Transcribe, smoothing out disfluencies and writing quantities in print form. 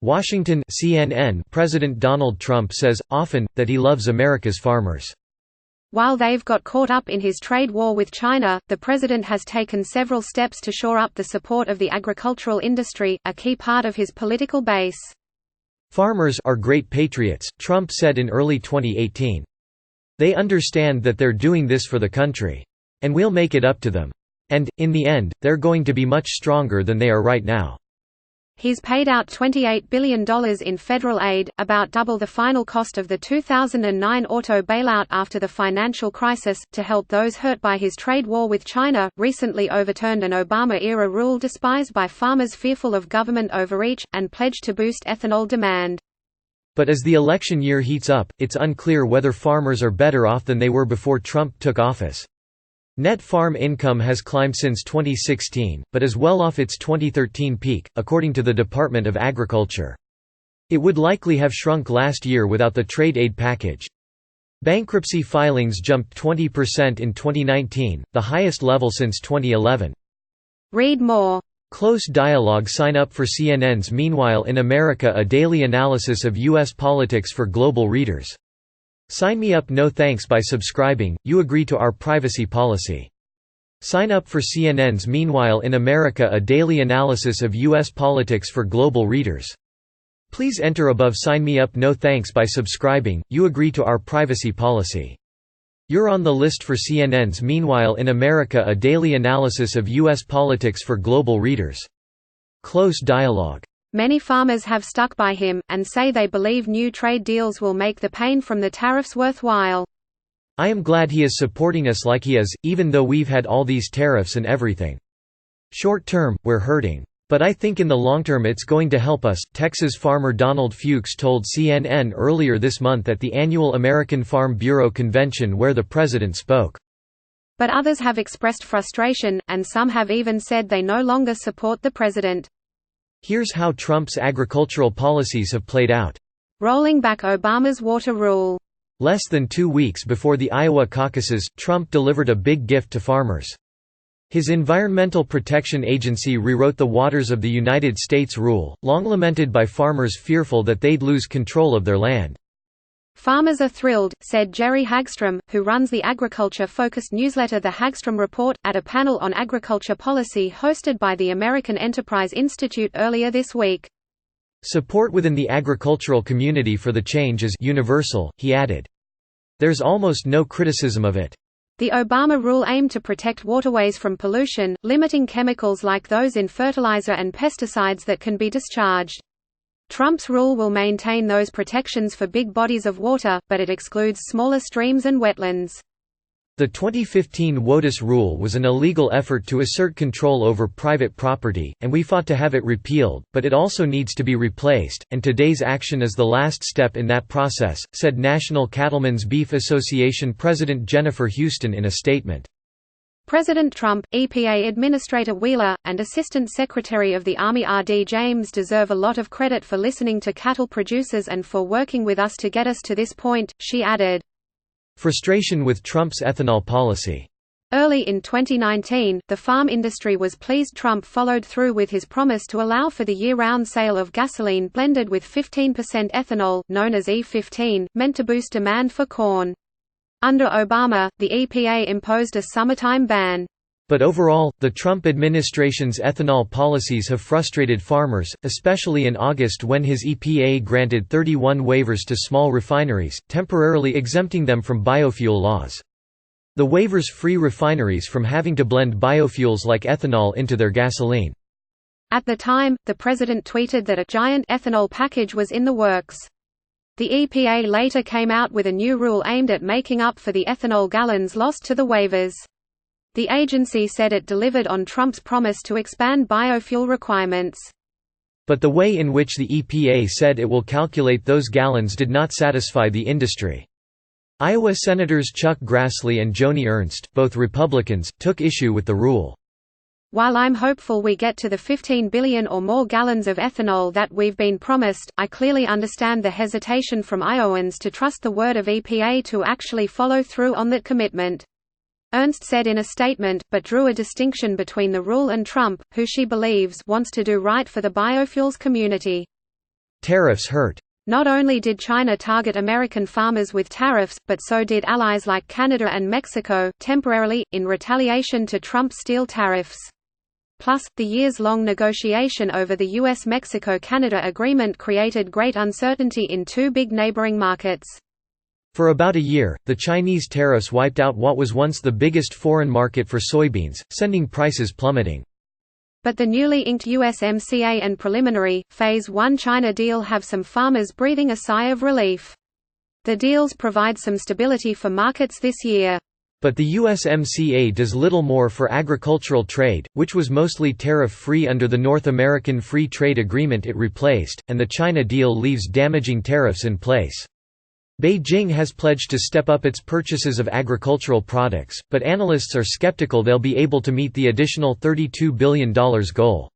Washington CNN President Donald Trump says, often, that he loves America's farmers. While they've got caught up in his trade war with China, the president has taken several steps to shore up the support of the agricultural industry, a key part of his political base. Farmers are great patriots, Trump said in early 2018. They understand that they're doing this for the country. And we'll make it up to them. And, in the end, they're going to be much stronger than they are right now. He's paid out $28 billion in federal aid, about double the final cost of the 2009 auto bailout after the financial crisis, to help those hurt by his trade war with China. Recently overturned an Obama-era rule despised by farmers fearful of government overreach, and pledged to boost ethanol demand. But as the election year heats up, it's unclear whether farmers are better off than they were before Trump took office. Net farm income has climbed since 2016, but is well off its 2013 peak, according to the Department of Agriculture. It would likely have shrunk last year without the trade aid package. Bankruptcy filings jumped 20% in 2019, the highest level since 2011. Read more. Close dialogue. Sign up for CNN's Meanwhile in America, a daily analysis of U.S. politics for global readers. Sign me up. No thanks. By subscribing, you agree to our privacy policy. Sign up for CNN's Meanwhile in America, a daily analysis of U.S. politics for global readers. Please enter above. Sign me up. No thanks. By subscribing, you agree to our privacy policy. You're on the list for CNN's Meanwhile in America, a daily analysis of U.S. politics for global readers. Close dialogue. Many farmers have stuck by him, and say they believe new trade deals will make the pain from the tariffs worthwhile. I am glad he is supporting us like he is, even though we've had all these tariffs and everything. Short term, we're hurting. But I think in the long term it's going to help us, Texas farmer Donald Fuchs told CNN earlier this month at the annual American Farm Bureau convention where the president spoke. But others have expressed frustration, and some have even said they no longer support the president. Here's how Trump's agricultural policies have played out. Rolling back Obama's water rule. Less than 2 weeks before the Iowa caucuses, Trump delivered a big gift to farmers. His Environmental Protection Agency rewrote the Waters of the United States rule, long lamented by farmers fearful that they'd lose control of their land. Farmers are thrilled, said Jerry Hagstrom, who runs the agriculture-focused newsletter The Hagstrom Report, at a panel on agriculture policy hosted by the American Enterprise Institute earlier this week. Support within the agricultural community for the change is universal, he added. There's almost no criticism of it. The Obama rule aimed to protect waterways from pollution, limiting chemicals like those in fertilizer and pesticides that can be discharged. Trump's rule will maintain those protections for big bodies of water, but it excludes smaller streams and wetlands. The 2015 WOTUS rule was an illegal effort to assert control over private property, and we fought to have it repealed, but it also needs to be replaced, and today's action is the last step in that process, said National Cattlemen's Beef Association President Jennifer Houston in a statement. President Trump, EPA Administrator Wheeler, and Assistant Secretary of the Army R.D. James deserve a lot of credit for listening to cattle producers and for working with us to get us to this point, she added. Frustration with Trump's ethanol policy. Early in 2019, the farm industry was pleased Trump followed through with his promise to allow for the year-round sale of gasoline blended with 15% ethanol, known as E15, meant to boost demand for corn. Under Obama, the EPA imposed a summertime ban. But overall, the Trump administration's ethanol policies have frustrated farmers, especially in August when his EPA granted 31 waivers to small refineries, temporarily exempting them from biofuel laws. The waivers free refineries from having to blend biofuels like ethanol into their gasoline. At the time, the president tweeted that a giant ethanol package was in the works. The EPA later came out with a new rule aimed at making up for the ethanol gallons lost to the waivers. The agency said it delivered on Trump's promise to expand biofuel requirements. But the way in which the EPA said it will calculate those gallons did not satisfy the industry. Iowa Senators Chuck Grassley and Joni Ernst, both Republicans, took issue with the rule. While I'm hopeful we get to the 15 billion or more gallons of ethanol that we've been promised, I clearly understand the hesitation from Iowans to trust the word of EPA to actually follow through on that commitment. Ernst said in a statement, but drew a distinction between the rule and Trump, who she believes wants to do right for the biofuels community. Tariffs hurt. Not only did China target American farmers with tariffs, but so did allies like Canada and Mexico, temporarily, in retaliation to Trump's steel tariffs. Plus, the years-long negotiation over the US-Mexico-Canada agreement created great uncertainty in two big neighboring markets. For about a year, the Chinese tariffs wiped out what was once the biggest foreign market for soybeans, sending prices plummeting. But the newly inked USMCA and preliminary, Phase 1 China deal have some farmers breathing a sigh of relief. The deals provide some stability for markets this year. But the USMCA does little more for agricultural trade, which was mostly tariff-free under the North American Free Trade Agreement it replaced, and the China deal leaves damaging tariffs in place. Beijing has pledged to step up its purchases of agricultural products, but analysts are skeptical they'll be able to meet the additional $32 billion goal.